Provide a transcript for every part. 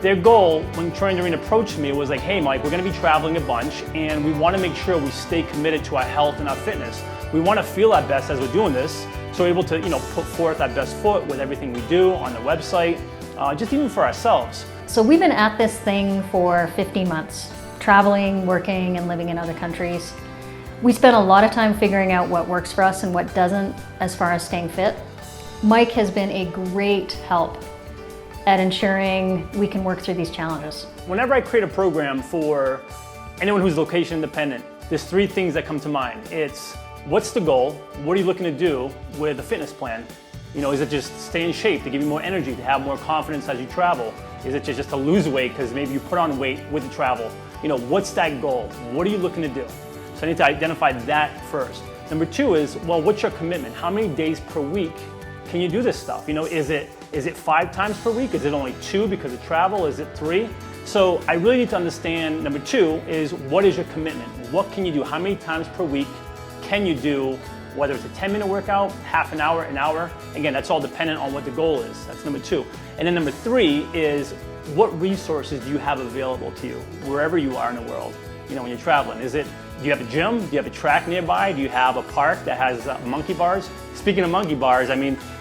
Their goal when Troy and Doreen approached me was like, hey Mike, we're gonna be traveling a bunch and we wanna make sure we stay committed to our health and our fitness. We wanna feel our best as we're doing this, so we're able to put forth our best foot with everything we do on the website, just even for ourselves. So we've been at this thing for 15 months, traveling, working, and living in other countries. We spent a lot of time figuring out what works for us and what doesn't as far as staying fit. Mike has been a great help at ensuring we can work through these challenges. Whenever I create a program for anyone who's location independent, there's three things that come to mind. It's what's the goal? What are you looking to do with a fitness plan? Is it just stay in shape to give you more energy, to have more confidence as you travel? Is it just to lose weight because maybe you put on weight with the travel? What's that goal? What are you looking to do? So I need to identify that first. Number two is, well, what's your commitment? How many days per week can you do this stuff? Is it 5 times per week? Is it only 2 because of travel? Is it 3? So I really need to understand, number 2 is, what is your commitment? What can you do? How many times per week can you do, whether it's a 10-minute workout, half an hour, an hour? Again, that's all dependent on what the goal is. That's number 2. And then number 3 is, what resources do you have available to you wherever you are in the world, when you're traveling? Do you have a gym? Do you have a track nearby? Do you have a park that has Monkii Bars? Speaking of Monkii Bars,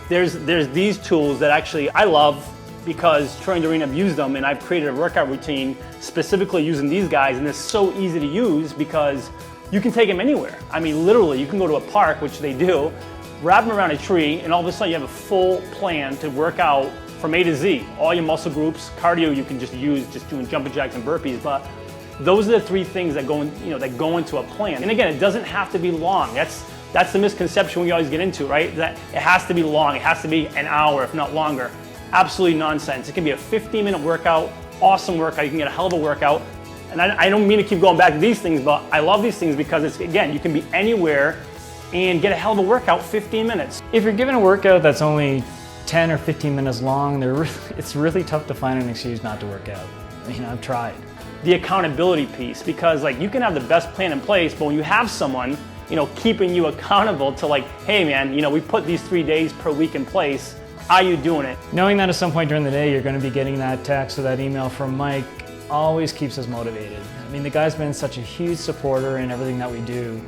there's these tools that actually I love because Troy and Doreen have used them, and I've created a workout routine specifically using these guys, and it's so easy to use because you can take them anywhere. Literally, you can go to a park, which they do, wrap them around a tree, and all of a sudden you have a full plan to work out from A to Z. All your muscle groups, cardio you can just use just doing jumping jacks and burpees, but those are the 3 things that go into a plan. And again, it doesn't have to be long. That's the misconception we always get into, right? That it has to be long, it has to be an hour, if not longer. Absolutely nonsense. It can be a 15-minute workout, awesome workout, you can get a hell of a workout. And I don't mean to keep going back to these things, but I love these things because again, you can be anywhere and get a hell of a workout 15 minutes. If you're given a workout that's only 10 or 15 minutes long, it's really tough to find an excuse not to work out. I've tried. The accountability piece, because you can have the best plan in place, but when you have someone keeping you accountable to hey man, we put these 3 days per week in place, are you doing it? Knowing that at some point during the day you're going to be getting that text or that email from Mike always keeps us motivated. The guy's been such a huge supporter in everything that we do.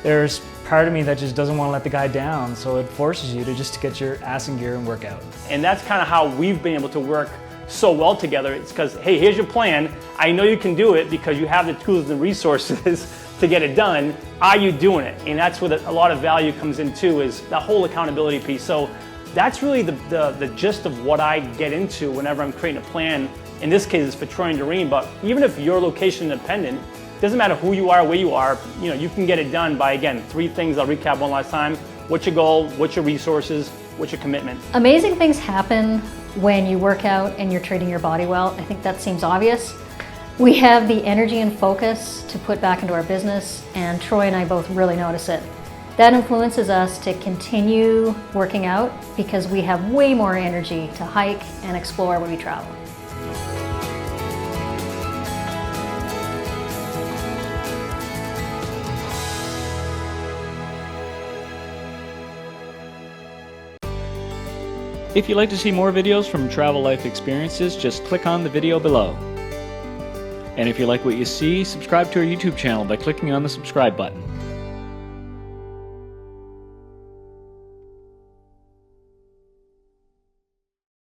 There's part of me that just doesn't want to let the guy down, so it forces you to get your ass in gear and work out. And that's kind of how we've been able to work so well together. It's because, hey, here's your plan. I know you can do it because you have the tools and resources to get it done. Are you doing it? And that's where a lot of value comes in too, is that whole accountability piece. So that's really the gist of what I get into whenever I'm creating a plan. In this case, it's for Troy and Doreen, but even if you're location independent, doesn't matter who you are, where you are, you can get it done by, again, 3 things. I'll recap one last time. What's your goal? What's your resources? What's your commitment? Amazing things happen when you work out and you're treating your body well. I think that seems obvious. We have the energy and focus to put back into our business, and Troy and I both really notice it. That influences us to continue working out because we have way more energy to hike and explore when we travel. If you'd like to see more videos from Travel Life Experiences, just click on the video below. And if you like what you see, subscribe to our YouTube channel by clicking on the subscribe button.